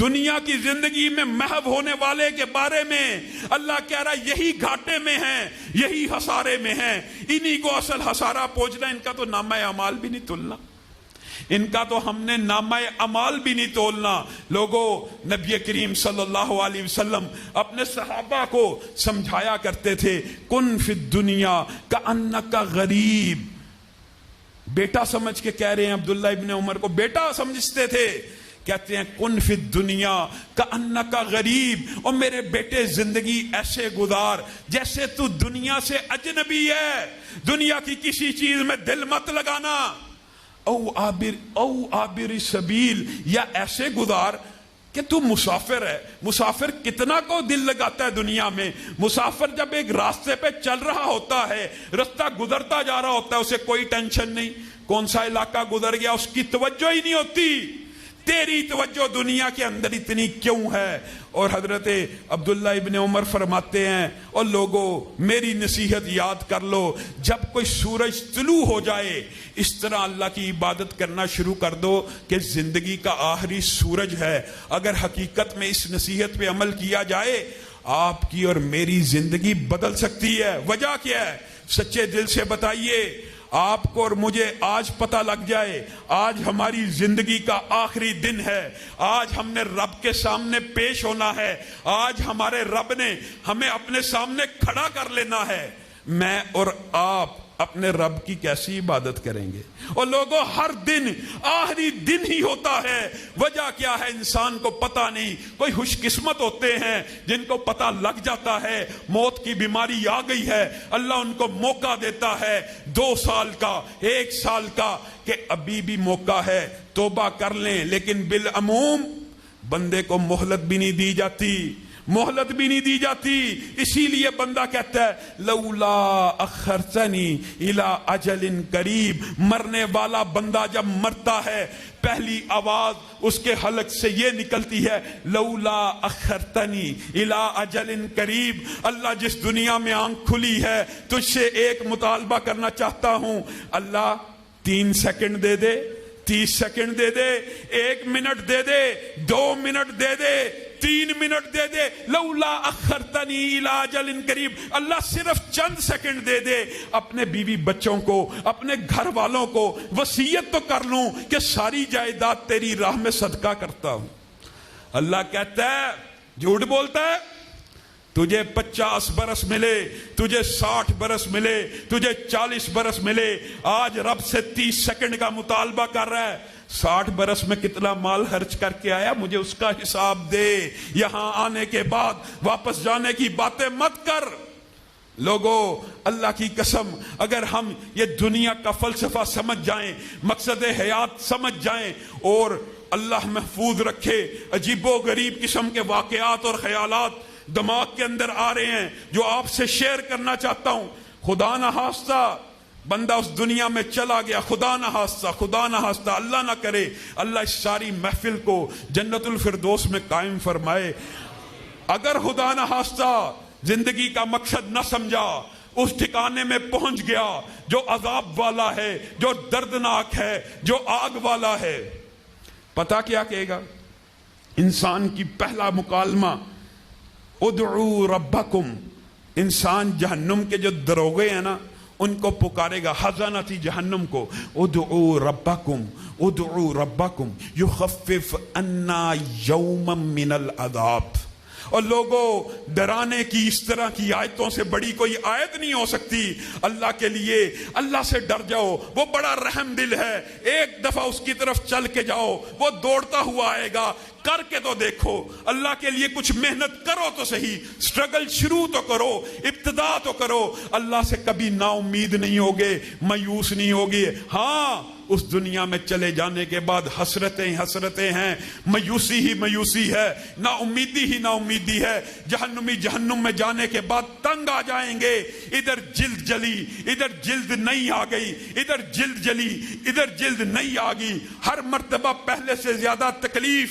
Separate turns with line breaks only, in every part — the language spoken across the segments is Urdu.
دنیا کی زندگی میں محو ہونے والے کے بارے میں اللہ کہہ رہا ہے یہی گھاٹے میں ہیں، یہی خسارے میں ہیں، انہی کو اصل خسارہ پہنچنا، ان کا تو نامہ اعمال بھی نہیں تولنا، ان کا تو ہم نے نامہ اعمال بھی نہیں تولنا۔ لوگوں، نبی کریم صلی اللہ علیہ وسلم اپنے صحابہ کو سمجھایا کرتے تھے، کن فی الدنیا کأنک غریب، بیٹا سمجھ کے کہہ رہے ہیں، عبداللہ ابن عمر کو بیٹا سمجھتے تھے، کہتے ہیں کن فی الدنیا کأنک غریب، اور میرے بیٹے زندگی ایسے گزار جیسے تو دنیا سے اجنبی ہے، دنیا کی کسی چیز میں دل مت لگانا، او عابر سبیل، یا ایسے گزار کہ تو مسافر ہے۔ مسافر کتنا کو دل لگاتا ہے دنیا میں؟ مسافر جب ایک راستے پہ چل رہا ہوتا ہے، رستہ گزرتا جا رہا ہوتا ہے، اسے کوئی ٹینشن نہیں، کون سا علاقہ گزر گیا اس کی توجہ ہی نہیں ہوتی۔ تیری توجہ دنیا کے اندر اتنی کیوں ہے؟ اور حضرت عبداللہ ابن عمر فرماتے ہیں، اور لوگوں میری نصیحت یاد کر لو، جب کوئی سورج طلوع ہو جائے اس طرح اللہ کی عبادت کرنا شروع کر دو کہ زندگی کا آخری سورج ہے۔ اگر حقیقت میں اس نصیحت پہ عمل کیا جائے، آپ کی اور میری زندگی بدل سکتی ہے۔ وجہ کیا ہے؟ سچے دل سے بتائیے، آپ کو اور مجھے آج پتہ لگ جائے آج ہماری زندگی کا آخری دن ہے، آج ہم نے رب کے سامنے پیش ہونا ہے، آج ہمارے رب نے ہمیں اپنے سامنے کھڑا کر لینا ہے، میں اور آپ اپنے رب کی کیسی عبادت کریں گے؟ اور لوگوں، ہر دن آخری دن ہی ہوتا ہے۔ وجہ کیا ہے؟ انسان کو پتہ نہیں۔ کوئی خوش قسمت ہوتے ہیں جن کو پتہ لگ جاتا ہے موت کی بیماری آ گئی ہے، اللہ ان کو موقع دیتا ہے 2 سال کا، 1 سال کا، کہ ابھی بھی موقع ہے، توبہ کر لیں، لیکن بالعموم بندے کو مہلت بھی نہیں دی جاتی، مہلت بھی نہیں دی جاتی۔ اسی لیے بندہ کہتا ہے لولا اخرتنی الی اجل قریب، مرنے والا بندہ جب مرتا ہے پہلی آواز اس کے حلق سے یہ نکلتی ہے، لولا اخرتنی الی اجل قریب، اللہ جس دنیا میں آنکھ کھلی ہے تجھ سے ایک مطالبہ کرنا چاہتا ہوں، اللہ 3 سیکنڈ دے دے، 30 سیکنڈ دے دے، 1 منٹ دے دے، 2 منٹ دے دے، 3 منٹ دے دے، لولا اخرتنی الی اجل قریب، اللہ صرف چند سیکنڈ دے دے، اپنے بیوی بچوں کو، اپنے گھر والوں کو وصیت تو کر لوں کہ ساری جائیداد تیری راہ میں صدقہ کرتا ہوں۔ اللہ کہتا ہے جھوٹ بولتا ہے، تجھے 50 برس ملے، تجھے 60 برس ملے، تجھے 40 برس ملے، آج رب سے 30 سیکنڈ کا مطالبہ کر رہا ہے، 60 برس میں کتنا مال خرچ کر کے آیا مجھے اس کا حساب دے، یہاں آنے کے بعد واپس جانے کی باتیں مت کر۔ لوگوں، اللہ کی قسم، اگر ہم یہ دنیا کا فلسفہ سمجھ جائیں، مقصد حیات سمجھ جائیں، اور اللہ محفوظ رکھے، عجیب و غریب قسم کے واقعات اور خیالات دماغ کے اندر آ رہے ہیں جو آپ سے شیئر کرنا چاہتا ہوں۔ خدا نہ خواستہ بندہ اس دنیا میں چلا گیا، خدا نہ خواستہ، اللہ نہ کرے، اللہ اس ساری محفل کو جنت الفردوس میں قائم فرمائے۔ اگر خدا نہ خواستہ زندگی کا مقصد نہ سمجھا، اس ٹھکانے میں پہنچ گیا جو عذاب والا ہے، جو دردناک ہے، جو آگ والا ہے، پتہ کیا کہے گا؟ انسان کی پہلا مکالمہ ادعو ربکم، انسان جہنم کے جو دروغے ہیں نا ان کو پکارے گا، خزانۃ جہنم کو، ادعو ربکم یخفف عنا یوما من العذاب۔ اور لوگوں، ڈرانے کی اس طرح کی آیتوں سے بڑی کوئی آیت نہیں ہو سکتی۔ اللہ کے لیے اللہ سے ڈر جاؤ، وہ بڑا رحم دل ہے، ایک دفعہ اس کی طرف چل کے جاؤ، وہ دوڑتا ہوا آئے گا، کر کے تو دیکھو، اللہ کے لیے کچھ محنت کرو تو صحیح، سٹرگل شروع تو کرو، ابتدا تو کرو، اللہ سے کبھی نا امید نہیں ہوگے، مایوس نہیں ہوگے۔ ہاں، اس دنیا میں چلے جانے کے بعد حسرتیں ہیں، مایوسی ہی مایوسی ہے، نا امیدی ہی نا امیدی ہے، جہنمی جہنم میں جانے کے بعد تنگ آ جائیں گے، ادھر جلد جلی، ادھر جلد نہیں آ گئی، ادھر جلد جلی، ادھر جلد نہیں آ گئی، ہر مرتبہ پہلے سے زیادہ تکلیف،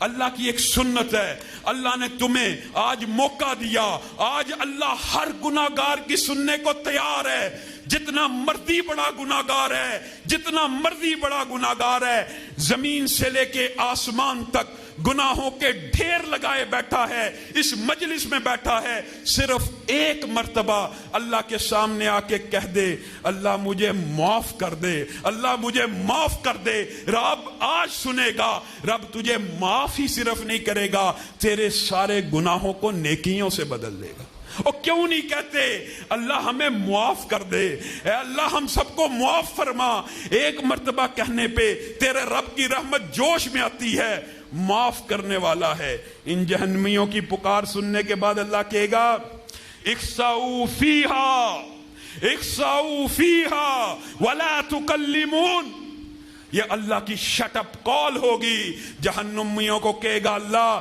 اللہ کی ایک سنت ہے. اللہ نے تمہیں آج موقع دیا, آج اللہ ہر گناہگار کی سننے کو تیار ہے. جتنا مرضی بڑا گناہگار ہے, جتنا مرضی بڑا گناہگار ہے, زمین سے لے کے آسمان تک گناہوں کے ڈھیر لگائے بیٹھا ہے, اس مجلس میں بیٹھا ہے, صرف ایک مرتبہ اللہ کے سامنے آ کے کہہ دے اللہ مجھے معاف کر دے, اللہ مجھے معاف کر دے. رب آج سنے گا. رب تجھے معاف ہی صرف نہیں کرے گا, تیرے سارے گناہوں کو نیکیوں سے بدل دے گا. اور کیوں نہیں کہتے اللہ ہمیں معاف کر دے, اے اللہ ہم سب کو معاف فرما. ایک مرتبہ کہنے پہ تیرے رب کی رحمت جوش میں آتی ہے, معاف کرنے والا ہے. ان جہنمیوں کی پکار سننے کے بعد اللہ کہے گا اخسؤوا فیہا اخسؤوا فیہا ولا تکلمون. یہ اللہ کی شٹ اپ کال ہوگی. جہنمیوں کو کہے گا اللہ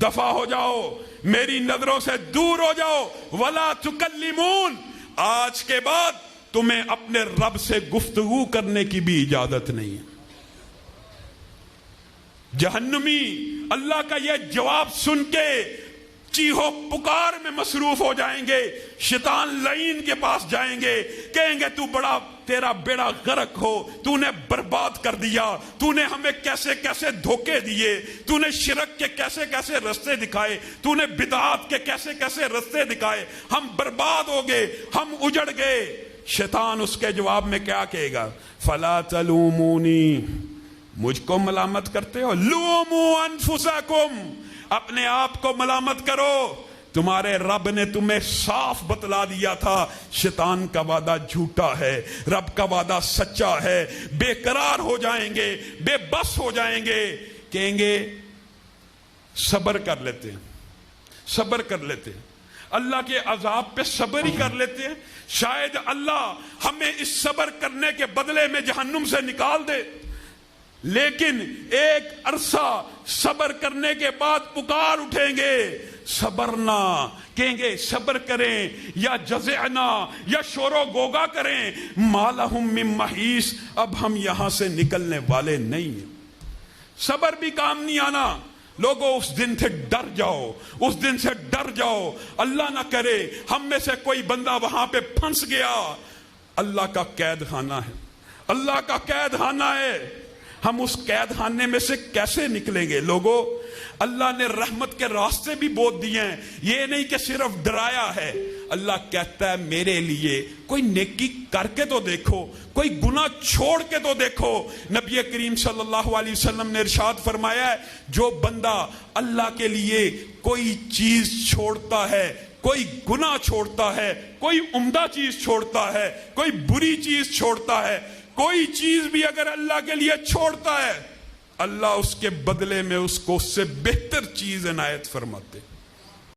دفع ہو جاؤ, میری نظروں سے دور ہو جاؤ. ولا تکلمون, آج کے بعد تمہیں اپنے رب سے گفتگو کرنے کی بھی اجازت نہیں ہے. جہنمی اللہ کا یہ جواب سن کے چیخو پکار میں مصروف ہو جائیں گے. شیطان لعین کے پاس جائیں گے, کہیں گے تو بڑا تیرا بیڑا غرق ہو, تو نے برباد کر دیا, تو نے ہمیں کیسے کیسے دھوکے دیے, تو نے شرک کے کیسے کیسے رستے دکھائے, تو نے بدعات کے کیسے کیسے رستے دکھائے, ہم برباد ہو گئے, ہم اجڑ گئے. شیطان اس کے جواب میں کیا کہے گا؟ فلا تلومونی, مجھ کو ملامت کرتے ہو, لوموا انفسکم, اپنے آپ کو ملامت کرو. تمہارے رب نے تمہیں صاف بتلا دیا تھا شیطان کا وعدہ جھوٹا ہے, رب کا وعدہ سچا ہے. بے قرار ہو جائیں گے, بے بس ہو جائیں گے, کہیں گے صبر کر لیتے ہیں, صبر کر لیتے ہیں, اللہ کے عذاب پہ صبر ہی کر لیتے ہیں, شاید اللہ ہمیں اس صبر کرنے کے بدلے میں جہنم سے نکال دے. لیکن ایک عرصہ صبر کرنے کے بعد پکار اٹھیں گے, صبرنا, کہیں گے صبر کریں, یا جزعنا, یا شور و گوگا کریں, ما لہم من محیص, اب ہم یہاں سے نکلنے والے نہیں ہیں. صبر بھی کام نہیں آنا. لوگوں اس دن سے ڈر جاؤ, اس دن سے ڈر جاؤ. اللہ نہ کرے ہم میں سے کوئی بندہ وہاں پہ پھنس گیا. اللہ کا قید خانہ ہے, اللہ کا قید خانہ ہے. ہم اس قید خانے میں سے کیسے نکلیں گے؟ لوگوں, اللہ نے رحمت کے راستے بھی بہت دیے ہیں, یہ نہیں کہ صرف ڈرایا ہے. اللہ کہتا ہے میرے لیے کوئی نیکی کر کے تو دیکھو, کوئی گناہ چھوڑ کے تو دیکھو. نبی کریم صلی اللہ علیہ وسلم نے ارشاد فرمایا ہے جو بندہ اللہ کے لیے کوئی چیز چھوڑتا ہے, کوئی گناہ چھوڑتا ہے, کوئی عمدہ چیز چھوڑتا ہے, کوئی بری چیز چھوڑتا ہے, کوئی چیز بھی اگر اللہ کے لیے چھوڑتا ہے, اللہ اس کے بدلے میں اس کو اس سے بہتر چیز عنایت فرماتے.